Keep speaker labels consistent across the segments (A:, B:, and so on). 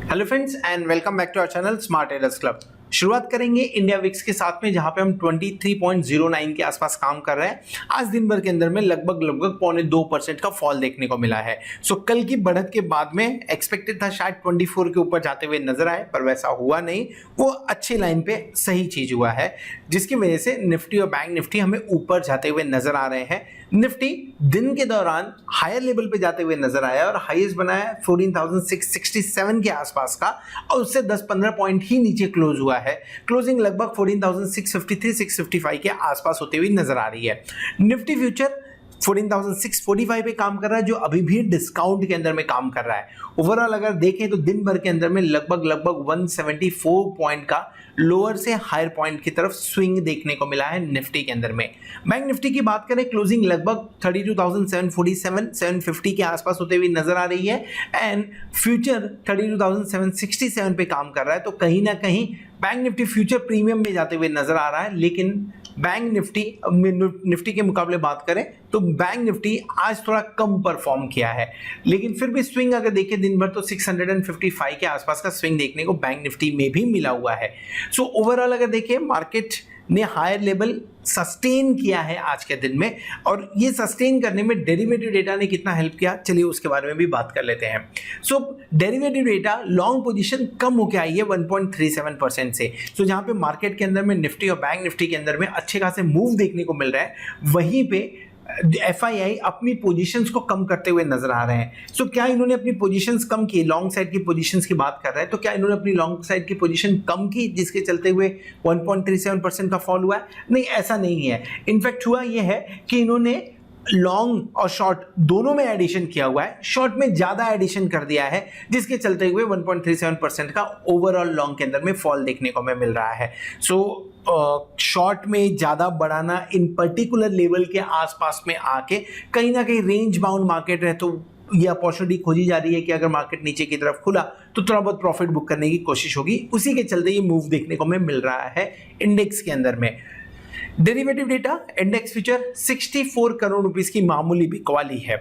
A: Hello friends and welcome back to our channel smart traders club. शुरुआत करेंगे India VIX के साथ में, जहां पे हम 23.09 के आसपास काम कर रहे हैं। आज दिन भर के अंदर में लगभग 2.25% का फॉल देखने को मिला है। सो कल की बढ़त के बाद में एक्सपेक्टेड था शायद 24 के ऊपर जाते हुए नजर आए, पर वैसा हुआ नहीं। वो अच्छी लाइन पे सही चीज हुआ है, जिसकी वजह से निफ्टी और बैंक निफ्टी हमें ऊपर जाते हुए नजर आ रहे हैं। निफ्टी दिन के दौरान हायर लेवल पे जाते हुए नजर आया और हाईएस्ट बनाया 14,667 के आसपास का, और उससे 10-15 पॉइंट ही नीचे क्लोज हुआ है। क्लोजिंग लगभग 14,653-655 के आसपास होते हुए नजर आ रही है। निफ्टी फ्यूचर 14,645 पे काम कर रहा है, जो अभी भी डिस्काउंट के अंदर में काम कर रहा है। ओवरऑल अगर देखें तो दिन भर के अंदर में लगभग 174 पॉइंट का लोअर से हायर पॉइंट की तरफ स्विंग देखने को मिला है निफ्टी के अंदर में। बैंक निफ्टी की बात करें, क्लोजिंग लगभग 32,747-750 के आसपास होते हुए नजर आ रही है, एंड फ्यूचर 32,767 पे काम कर रहा है। तो कहीं ना कहीं बैंक निफ्टी फ्यूचर प्रीमियम में जाते हुए नजर आ रहा है। लेकिन बैंक निफ्टी के मुकाबले बात करें तो बैंक निफ्टी आज थोड़ा कम परफॉर्म किया है, लेकिन फिर भी स्विंग अगर देखें दिन भर तो 655 के आसपास का स्विंग देखने को बैंक निफ्टी में भी मिला हुआ है। सो ओवरऑल अगर देखें, मार्केट ने हायर लेवल सस्टेन किया है आज के दिन में, और ये सस्टेन करने में डेरिवेटिव डेटा ने कितना हेल्प किया, चलिए उसके बारे में भी बात कर लेते हैं। सो डेरिवेटिव डेटा लॉन्ग पोजीशन कम होकर आई है 1.37% से। सो जहां पे मार्केट के अंदर में निफ्टी और बैंक निफ्टी के अंदर में अच्छे खासे मूव देखने को मिल रहा है, वहीं पे FII अपनी पोजीशंस को कम करते हुए नजर आ रहे हैं। सो क्या इन्होंने अपनी पोजीशंस कम की? लॉन्ग साइड की पोजीशंस की बात कर रहे हैं, तो क्या इन्होंने अपनी लॉन्ग साइड की पोजीशन कम की जिसके चलते हुए 1.37% का फॉल हुआ है? नहीं, ऐसा नहीं है। इनफैक्ट हुआ यह है कि इन्होंने लॉन्ग और शॉर्ट दोनों में एडिशन किया हुआ है। शॉर्ट में ज्यादा एडिशन कर दिया है, जिसके चलते हुए 1.37% का ओवरऑल लॉन्ग के अंदर में फॉल देखने को हमें मिल रहा है। सो शॉर्ट में ज्यादा बढ़ाना इन पर्टिकुलर लेवल के आसपास में आके कहीं ना कहीं रेंज बाउंड मार्केट है, तो ये अपॉर्चुनिटी खोजी जा रही है कि अगर मार्केट नीचे की तरफ खुला तो थोड़ा बहुत प्रॉफिट बुक करने की कोशिश होगी। उसी के चलते ये मूव देखने को हमें मिल रहा है इंडेक्स के अंदर में। Derivative data index future 64 crore rupees की मामूली बिकवाली है।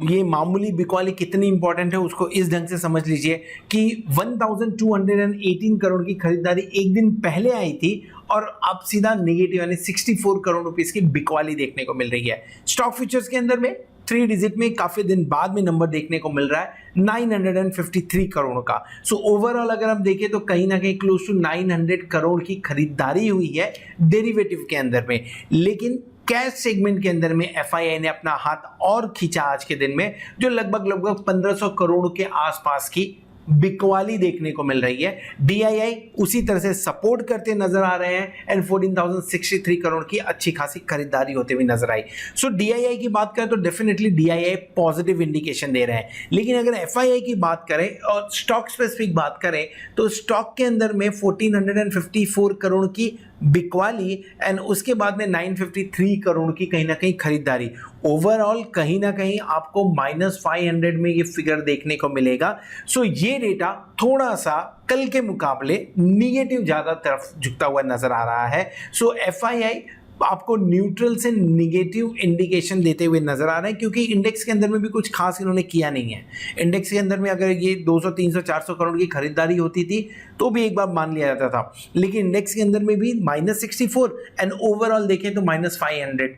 A: ये मामूली बिकवाली कितनी इंपॉर्टेंट है उसको इस ढंग से समझ लीजिए कि 1218 करोड़ की खरीदारी एक दिन पहले आई थी, और अब सीधा नेगेटिव यानी 64 करोड़ रुपीस की बिकवाली देखने को मिल रही है। स्टॉक फ्यूचर्स के अंदर में 3 डिजिट में काफी दिन बाद में नंबर देखने को मिल रहा है 953 करोड़ का। सो ओवरऑल अगर हम देखें तो कहीं ना कहीं क्लोज टू 900 करोड़ की खरीदारी हुई है डेरिवेटिव के अंदर में। लेकिन कैश सेगमेंट के अंदर में FII ने अपना हाथ और खींचा आज के दिन में, जो लगभग 1500 करोड़ के आसपास की बिकवाली देखने को मिल रही है। DII उसी तरह से सपोर्ट करते नजर आ रहे हैं, एंड 14,063 करोड़ की अच्छी खासी खरीदारी होते हुए नजर आई। सो DII की बात करें तो डेफिनेटली DII पॉजिटिव इंडिकेशन दे रहे हैं। लेकिन अगर FII की बात करें और स्टॉक स्पेसिफिक बात करें तो स्टॉक के अंदर में 1454 करोड़ की बिकवाली, एंड उसके बाद में 953 करोड़ की कहीं ना कहीं खरीदारी। ओवरऑल कहीं ना कहीं आपको -500 में ये फिगर देखने को मिलेगा। सो ये डेटा थोड़ा सा कल के मुकाबले निगेटिव ज्यादा तरफ झुकता हुआ नजर आ रहा है। सो FII आपको न्यूट्रल से निगेटिव इंडिकेशन देते हुए नजर आ रहे हैं, क्योंकि इंडेक्स के अंदर में भी कुछ खास इन्होंने किया नहीं है। इंडेक्स के अंदर में अगर ये 200, 300, 400 करोड़ की खरीदारी होती थी तो भी एक बार मान लिया जाता था, लेकिन इंडेक्स के अंदर में भी -64 एंड ओवरऑल देखें तो -500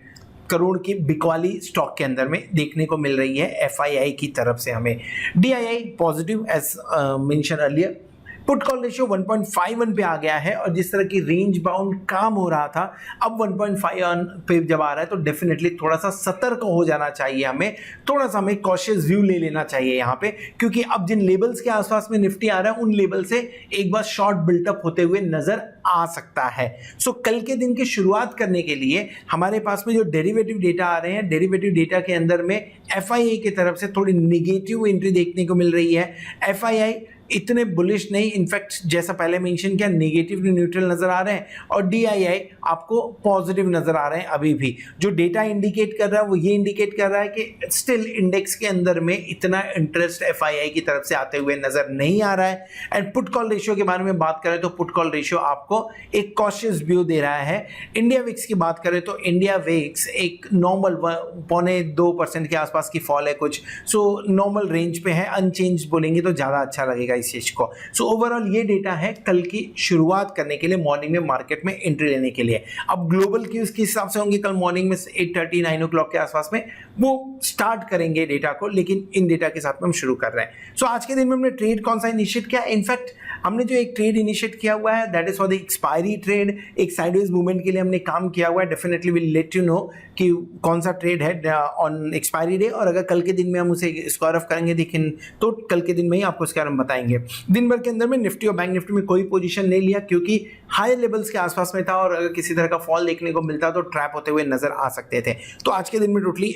A: करोड़ की बिकवाली स्टॉक के अंदर में देखने को मिल रही है FII की तरफ से हमें। DII positive as mentioned earlier. Put call ratio 1.51 पे आ गया है, और जिस तरह की रेंज बाउंड काम हो रहा था अब 1.51 पे जब आ रहा है तो डेफिनेटली थोड़ा सा सतर्क हो जाना चाहिए। थोड़ा सा हमें कॉशियस व्यू ले लेना चाहिए यहाँ पे, क्योंकि अब जिन लेवल्स के आसपास में निफ्टी आ रहा है उन लेवल से एक बार शॉर्ट बिल्टअप होते हुए नजर आ सकता है। सो कल के दिन की शुरुआत करने के लिए हमारे पास में जो डेरिवेटिव डेटा आ रहे हैं, डेरिवेटिव डेटा के अंदर में FII की तरफ से थोड़ी निगेटिव एंट्री देखने को मिल रही है। FII इतने बुलिश नहीं, इनफैक्ट जैसा पहले मेंशन किया नेगेटिव न्यूट्रल नजर आ रहे हैं, और DII आपको पॉजिटिव नजर आ रहे हैं। अभी भी जो डेटा इंडिकेट कर रहा है वो ये इंडिकेट कर रहा है कि स्टिल इंडेक्स के अंदर में इतना इंटरेस्ट FII की तरफ से आते हुए नजर नहीं आ रहा है। एंड पुट कॉल रेशियो के बारे में बात करें तो पुट कॉल रेशियो आपको आपको एक कॉशियस व्यू दे रहा है। इंडिया विक्स की बात करें तो इंडिया विक्स एक नॉर्मल 1.25% के आसपास की फॉल है कुछ, सो नॉर्मल रेंज पे है, अनचेंज बोलेंगे तो ज़्यादा अच्छा लगेगा इस चीज़ को। सो ओवरऑल ये डेटा है कल की शुरुआत करने के लिए, मॉर्निंग में मार्केट में एंट्री लेने के लिए। अब ग्लोबल क्यूज किस हिसाब से होंगे, कल मॉर्निंग में 8:30 9 o'clock के आसपास में वो स्टार्ट करेंगे डेटा को, लेकिन इन डेटा के साथ में हम शुरू कर रहे हैं। सो आज के दिन में हमने ट्रेड कौन सा इनिशिएट किया, इनफैक्ट हमने जो एक ट्रेड इनिशिएट किया हुआ है that is for the expiry trade, एक साइडवेज मूवमेंट के लिए हमने काम किया हुआ है। Definitely will let you know कि कौन सा ट्रेड है ऑन एक्सपायरी डे, और अगर कल के दिन में हम उसे स्क्वायर ऑफ करेंगे लेकिन तो कल के दिन में ही आपको इसके बारे में बताएंगे। दिन भर के अंदर में निफ्टी और बैंक निफ्टी में कोई पोजीशन नहीं लिया क्योंकि हाई लेवल्स के आसपास में था, और अगर किसी तरह का फॉल देखने को मिलता तो ट्रैप होते हुए नजर आ सकते थे। तो आज के दिन में टोटली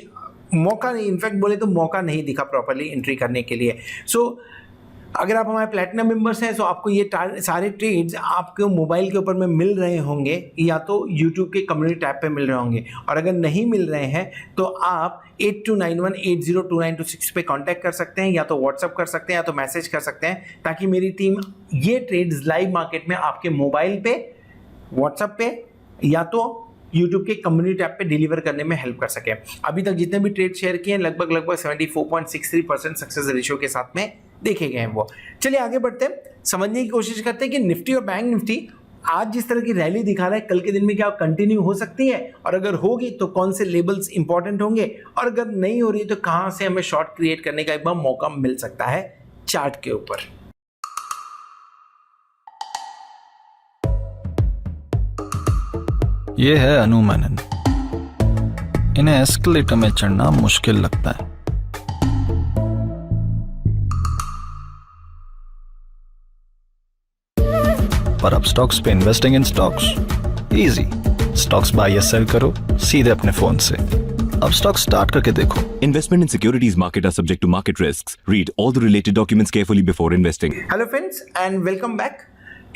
A: मौका नहीं, इनफैक्ट बोले तो मौका नहीं दिखा प्रॉपर्ली एंट्री करने के लिए। सो अगर आप हमारे प्लैटिनम मेंबर्स हैं तो आपको ये सारे ट्रेड्स आपके मोबाइल के ऊपर में मिल रहे होंगे, या तो यूट्यूब के कम्युनिटी टैब पे मिल रहे होंगे, और अगर नहीं मिल रहे हैं तो आप 8291802926 पे कांटेक्ट कर सकते हैं, या तो व्हाट्सअप कर सकते हैं, या तो मैसेज कर सकते हैं, ताकि मेरी टीम ये ट्रेड्स लाइव मार्केट में आपके मोबाइल पे, व्हाट्सएप पे या तो यूट्यूब के कम्युनिटी टैब पे डिलीवर करने में हेल्प कर सके। अभी तक जितने भी ट्रेड शेयर किए हैं लगभग 74.63% सक्सेस रेशियो के साथ में देखे गए हैं वो। चलिए आगे बढ़ते हैं, समझने की कोशिश करते हैं कि निफ्टी और बैंक निफ्टी आज जिस तरह की रैली दिखा रहा है कल के दिन में क्या कंटिन्यू हो सकती है, और अगर होगी तो कौन से लेवल्स इंपॉर्टेंट होंगे, और अगर नहीं हो रही तो कहां से हमें शॉर्ट क्रिएट करने का एक बार मौका मिल सकता है चार्ट के ऊपर।
B: ये है अनु मेनन। इन्हें एस्केलेटर में चढ़ना मुश्किल लगता है। पर अब स्टॉक्स पे investing in stocks easy. Stocks buy या सेल करो सीधे अपने फोन से। अब स्टॉक स्टार्ट करके देखो।
C: Investment in securities market are subject to market risks. Read all the related documents carefully before investing.
A: Hello friends and welcome back.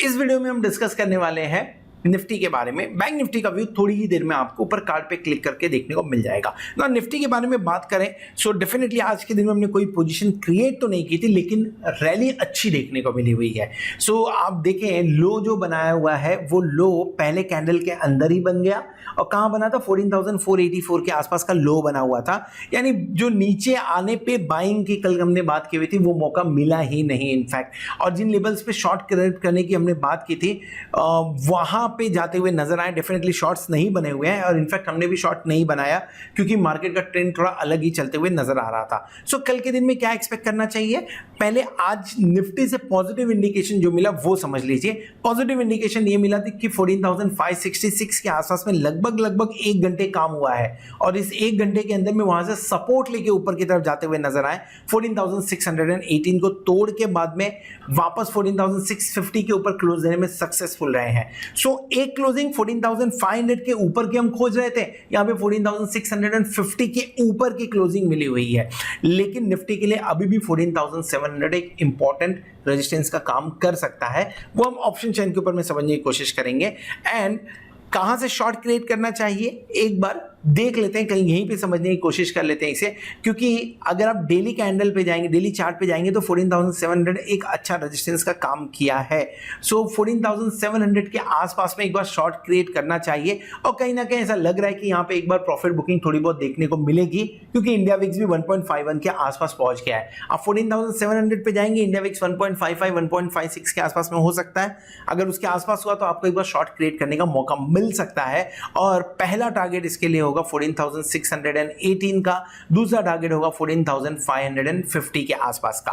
A: इस video में हम डिस्कस करने वाले हैं निफ्टी के बारे में। बैंक निफ्टी का व्यू थोड़ी ही देर में आपको ऊपर कार्ड पे क्लिक करके देखने को मिल जाएगा ना। निफ्टी के बारे में बात करें सो डेफिनेटली आज के दिन में हमने कोई पोजीशन क्रिएट तो नहीं की थी, लेकिन रैली अच्छी देखने को मिली हुई है। सो आप देखें लो जो बनाया हुआ है वो लो पहले कैंडल के अंदर ही बन गया, और कहाँ बना था 14,484 के आसपास का लो बना हुआ था, यानी जो नीचे आने पे बाइंग की कल हमने बात की हुई थी वो मौका मिला ही नहीं इनफैक्ट। और जिन लेवल्स पे शॉर्ट क्रिएट करने की हमने बात की थी वहां पे जाते हुए नजर आए। डेफिनेटली शॉर्ट्स नहीं बने हुए हैं, और इनफैक्ट हमने भी शॉर्ट नहीं बनाया क्योंकि मार्केट का ट्रेंड थोड़ा अलग ही चलते हुए नजर आ रहा था। सो कल के दिन में क्या एक्सपेक्ट करना चाहिए, पहले आज निफ्टी से पॉजिटिव इंडिकेशन जो मिला वो समझ लीजिए। पॉजिटिव इंडिकेशन ये मिला थी कि 14,566 के आसपास में लगभग 1 घंटे काम हुआ है, और इस 1 घंटे के अंदर में वहां से सपोर्ट लेके ऊपर की तरफ जाते हुए नजर आए। 14,618 को तोड़ के बाद में वापस 14,650 के ऊपर क्लोज देने में सक्सेसफुल रहे हैं। सो एक क्लोजिंग 14,500 के ऊपर की हम खोज रहे थे, यहां पे 14,650 के ऊपर की क्लोजिंग मिली हुई है, लेकिन निफ्टी के लिए अभी भी 14,700 एक इंपॉर्टेंट रेजिस्टेंस का काम कर सकता है। वो हम ऑप्शन चेन के ऊपर में समझने की कोशिश करेंगे। एंड कहां से शॉर्ट क्रिएट करना चाहिए एक बार देख लेते हैं, कहीं यहीं पे समझने की कोशिश कर लेते हैं इसे, क्योंकि अगर आप डेली कैंडल पे जाएंगे, डेली चार्ट पे जाएंगे तो 14,700 एक अच्छा रेजिस्टेंस का काम किया है। सो 14,700 के आसपास में एक बार शॉर्ट क्रिएट करना चाहिए, और कहीं ना कहीं ऐसा लग रहा है कि यहाँ पे एक बार प्रॉफिट बुकिंग थोड़ी बहुत देखने को मिलेगी, क्योंकि इंडिया विक्स भी 1.51 के आसपास पहुंच गया है। आप 14,700 पे जाएंगे, इंडिया विक्स 1.55 1.56 के आसपास में हो सकता है। अगर उसके आसपास हुआ तो आपको एक बार शॉर्ट क्रिएट करने का मौका मिल सकता है, और पहला टारगेट इसके लिए 14,618 का, दूसरा टारगेट होगा 14,550 के आसपास का।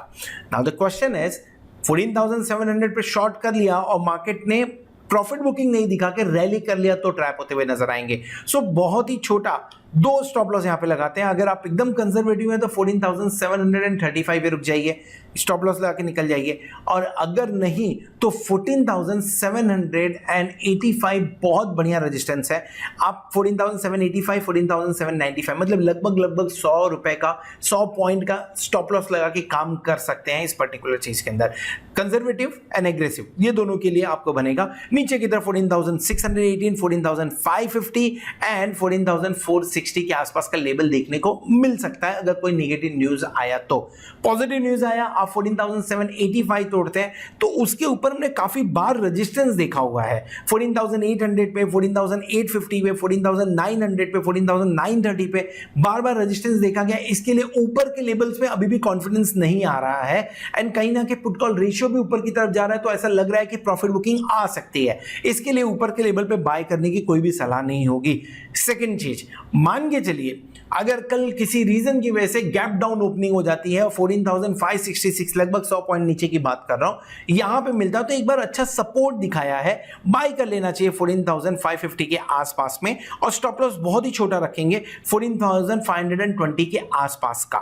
A: नाउ द क्वेश्चन इज 14,700 पे शॉर्ट कर लिया और मार्केट ने प्रॉफिट बुकिंग नहीं दिखा के रैली कर लिया तो ट्रैप होते हुए नजर आएंगे। सो बहुत ही छोटा 2 स्टॉप लॉस यहां पे लगाते हैं। अगर आप एकदम कंजर्वेटिव हैं तो 14,735 पे रुक जाइए, स्टॉप लॉस लगा के निकल जाइए, और अगर नहीं तो 14,785 बहुत बढ़िया रेजिस्टेंस है। आप 14,785 14,795 मतलब लगभग 100 रुपए का 100 पॉइंट का स्टॉप लॉस लगा के काम कर सकते हैं इस पर्टिकुलर चीज के अंदर। कंजर्वेटिव एंड एग्रेसिव ये दोनों के लिए आपको बनेगा। नीचे की तरफ 14,618 14,550 एंड 14,460 14,760 के आसपास का लेवल देखने को मिल सकता है अगर कोई नेगेटिव न्यूज आया तो। पॉजिटिव न्यूज आया, आप 14,785 तोड़ते हैं तो उसके ऊपर हमने काफी बार रेजिस्टेंस देखा हुआ है। 14,800 पे, 14,850 पे, 14,900 पे, 14,930 पे बार बार रेजिस्टेंस देखा गया। इसके लिए ऊपर के लेवल्स पे अभी भी कॉन्फिडेंस नहीं आ रहा है एंड कहीं ना कहीं पुट कॉल रेशियो भी ऊपर की तरफ जा रहा है, तो ऐसा लग रहा है कि प्रॉफिट बुकिंग आ सकती है। इसके लिए ऊपर के लेवल पे बाय करने की कोई भी सलाह नहीं होगी। सेकंड चीज, मान के चलिए अगर कल किसी रीजन की वजह से गैप डाउन ओपनिंग हो जाती है, 14,566 लगभग 100 पॉइंट नीचे की बात कर रहा हूं, यहां पे मिलता तो एक बार अच्छा सपोर्ट दिखाया है, बाय कर लेना चाहिए 14,550 के आसपास में, और स्टॉप लॉस बहुत ही छोटा रखेंगे 14,520 के आसपास का।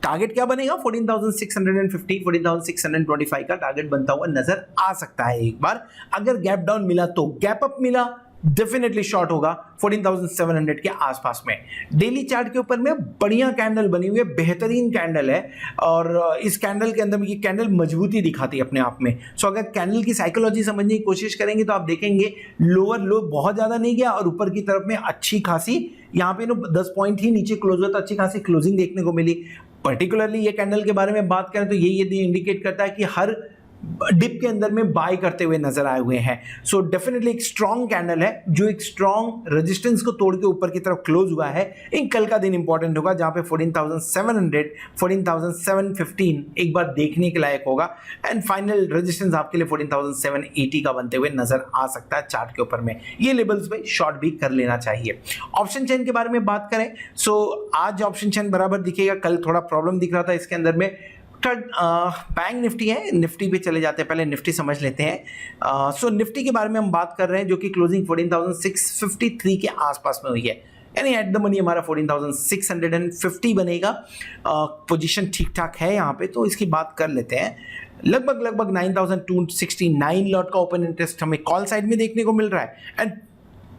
A: टारगेट क्या बनेगा? 14,650, 14,625 का टारगेट बनता हुआ नजर आ सकता है एक बार। अगर गैप डाउन मिला तो, गैप अप मिला डेफिनेटली शॉर्ट होगा 14,700 के आसपास में। डेली चार्ट के ऊपर में बढ़िया कैंडल बनी हुई है, बेहतरीन कैंडल है, और इस कैंडल के अंदर ये कैंडल मजबूती दिखाती है अपने आप में। सो अगर कैंडल की साइकोलॉजी समझने की कोशिश करेंगे तो आप देखेंगे लोअर लो बहुत ज्यादा नहीं गया और ऊपर की तरफ में अच्छी खासी यहाँ पे 10 पॉइंट ही नीचे क्लोज हुआ तो अच्छी खासी क्लोजिंग देखने को मिली। पर्टिकुलरली ये कैंडल के बारे में बात करें तो ये इंडिकेट करता है कि हर डिप के अंदर में बाय करते हुए नजर आए हुए हैं। सो डेफिनेटली एक स्ट्रॉन्ग कैंडल है जो एक स्ट्रॉन्ग रेजिस्टेंस को तोड़ के ऊपर की तरफ क्लोज हुआ है। इन कल का दिन इंपॉर्टेंट होगा जहां पे 14,700, 14,715 एक बार देखने के लायक होगा एंड फाइनल रेजिस्टेंस आपके लिए 14,780 का बनते हुए नजर आ सकता है चार्ट के ऊपर में। ये लेवल्स पे शॉर्ट भी कर लेना चाहिए। ऑप्शन चेन के बारे में बात करें, सो आज ऑप्शन चेन बराबर दिखेगा, कल थोड़ा प्रॉब्लम दिख रहा था इसके अंदर में। बैंक निफ्टी है, निफ्टी पे चले जाते हैं, पहले निफ्टी समझ लेते हैं। सो निफ्टी के बारे में हम बात कर रहे हैं जो कि क्लोजिंग 14,653 के आसपास में हुई है, यानी एट द मनी हमारा 14,650 बनेगा। पोजीशन ठीक ठाक है यहाँ पे, तो इसकी बात कर लेते हैं। लगभग 9,269 लॉट का ओपन इंटरेस्ट हमें कॉल साइड में देखने को मिल रहा है एंड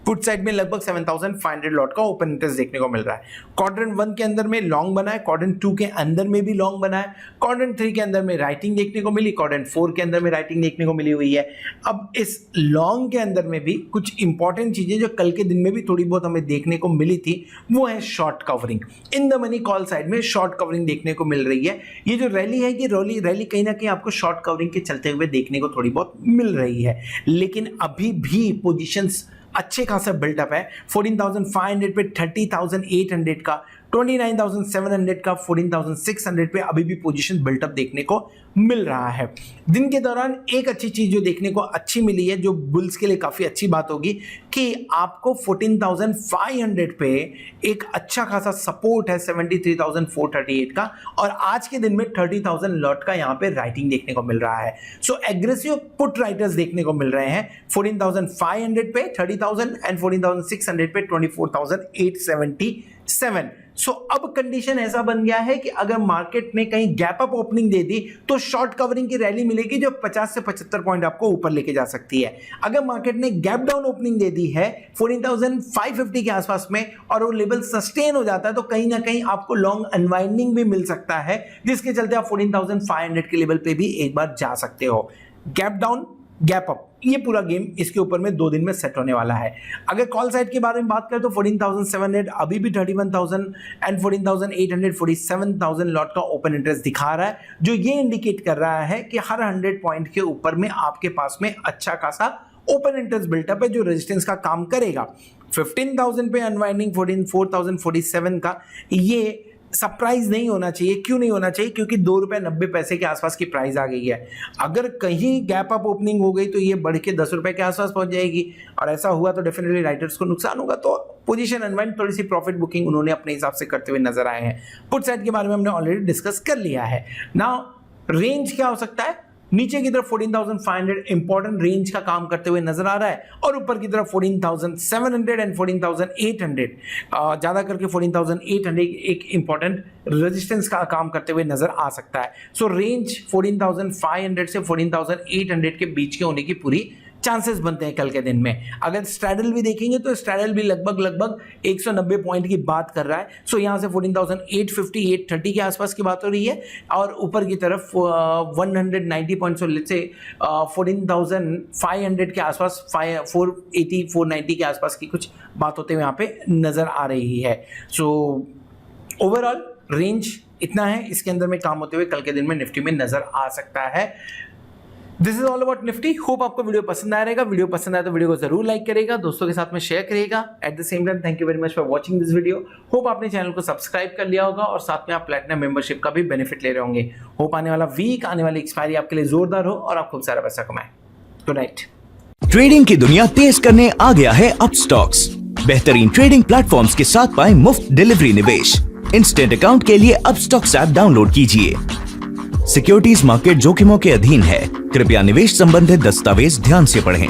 A: पुट साइड में लगभग 7,500 लॉट का ओपन इंटरेस्ट देखने को मिल रहा है। क्वाड्रेंट 1 के अंदर में लॉन्ग बना है, क्वाड्रेंट 2 के अंदर में भी लॉन्ग बना है, क्वाड्रेंट 3 के अंदर में राइटिंग देखने को मिली, क्वाड्रेंट 4 के अंदर में राइटिंग देखने को मिली हुई है। अब इस लॉन्ग के अंदर में भी कुछ इंपॉर्टेंट चीजें जो कल के दिन में भी थोड़ी बहुत हमें देखने को मिली थी, वो है short covering. In the money call side में शॉर्ट कवरिंग देखने को मिल रही है। ये जो रैली है, ये रैली कहीं ना कहीं आपको शॉर्ट कवरिंग के चलते हुए देखने को थोड़ी बहुत मिल रही है, लेकिन अभी भी पोजीशंस अच्छे खासा बिल्टअप है। 14,500 पे 30,800 का, 29,700 का, 14,600 पे अभी भी पोजीशन बिल्टअप देखने को मिल रहा है। दिन के दौरान एक अच्छी चीज जो देखने को अच्छी मिली है, जो बुल्स के लिए काफी अच्छी बात होगी, कि आपको 14,500 पे एक अच्छा खासा सपोर्ट है 73,438 का, और आज के दिन में 30,000 लॉट का यहाँ पे राइटिंग देखने को मिल रहा है। सो एग्रेसिव पुट राइटर्स देखने को मिल रहे हैं 14,500 पे 30,000 एंड 14,600 पे 24,877। सो अब कंडीशन ऐसा बन गया है कि अगर मार्केट ने कहीं गैप अप ओपनिंग दे दी तो शॉर्ट कवरिंग की रैली मिलेगी जो 50 से 75 पॉइंट आपको ऊपर लेके जा सकती है। अगर मार्केट ने गैप डाउन ओपनिंग दे दी है 14,550 के आसपास में और वो लेवल सस्टेन हो जाता है तो कहीं ना कहीं आपको लॉन्ग अनवाइंडिंग भी मिल सकता है, जिसके चलते आप 14,500 के लेवल पे भी एक बार जा सकते हो। गैप डाउन, गैप अप, ये पूरा गेम इसके ऊपर में 2 दिन में सेट होने वाला है। अगर कॉल साइड के बारे में बात करें तो 14,700 अभी भी 31,000 एंड 14,800 47,000 लॉट का ओपन इंटरेस्ट दिखा रहा है, जो ये इंडिकेट कर रहा है कि हर 100 पॉइंट के ऊपर में आपके पास में अच्छा खासा ओपन इंटरेस्ट बिल्टअप है जो रेजिस्टेंस का काम करेगा। 15,000 पे अनवाइंडिंग 14,047 का, ये सरप्राइज नहीं होना चाहिए। क्यों नहीं होना चाहिए? क्योंकि ₹2.90 के आसपास की प्राइस आ गई है। अगर कहीं गैप अप ओपनिंग हो गई तो ये बढ़ के ₹10 के आसपास पहुंच जाएगी, और ऐसा हुआ तो डेफिनेटली राइटर्स को नुकसान होगा। तो पोजीशन अनवाइंड, थोड़ी सी प्रॉफिट बुकिंग उन्होंने अपने हिसाब से करते हुए नजर आए हैं। पुट साइड के बारे में हमने ऑलरेडी डिस्कस कर लिया है। नाउ रेंज क्या हो सकता है? नीचे की तरफ 14,500 इंपॉर्टेंट रेंज का काम करते हुए नजर आ रहा है, और ऊपर की तरफ 14,700 एंड 14,800, ज्यादा करके 14,800 एक इंपॉर्टेंट रेजिस्टेंस का काम करते हुए नजर आ सकता है। सो रेंज 14,500 से 14,800 के बीच के होने की पूरी चांसेस बनते हैं कल के दिन में। अगर स्ट्रैडल भी देखेंगे तो स्ट्रैडल भी लगभग 190 पॉइंट की बात कर रहा है। सो यहाँ से 14,850 830 के आसपास की बात हो रही है और ऊपर की तरफ 190 पॉइंट, सो लेट्स से 14,500 के आसपास 480 490 के आसपास की कुछ बात होते हुए यहाँ पे नजर आ रही है। सो ओवरऑल रेंज इतना है, इसके अंदर में काम होते हुए कल के दिन में निफ्टी में नजर आ सकता है। This is all about Nifty. Hope आपको वीडियो पसंद आया रहेगा। वीडियो पसंद आया तो वीडियो को जरूर लाइक करेगा, दोस्तों के साथ में शेयर करेगा। At the same time thank you very much for watching this video. Hope आपने चैनल को सब्सक्राइब कर लिया होगा और साथ में आप प्लैटिनम मेंबरशिप का भी बेनिफिट ले रहे होंगे। होप आने वाला वीक, आने वाली एक्सपायरी आपके लिए जोरदार हो और आप खूब सारा पैसा कमाएं। Good night.
D: ट्रेडिंग की दुनिया तेज करने आ गया है अपस्टॉक्स। बेहतरीन ट्रेडिंग प्लेटफॉर्म्स के साथ पाएं मुफ्त डिलीवरी निवेश। इंस्टेंट अकाउंट के लिए अपस्टॉक्स ऐप डाउनलोड कीजिए। सिक्योरिटीज मार्केट जोखिमों के अधीन है, कृपया निवेश संबंधित दस्तावेज ध्यान से पढ़ें।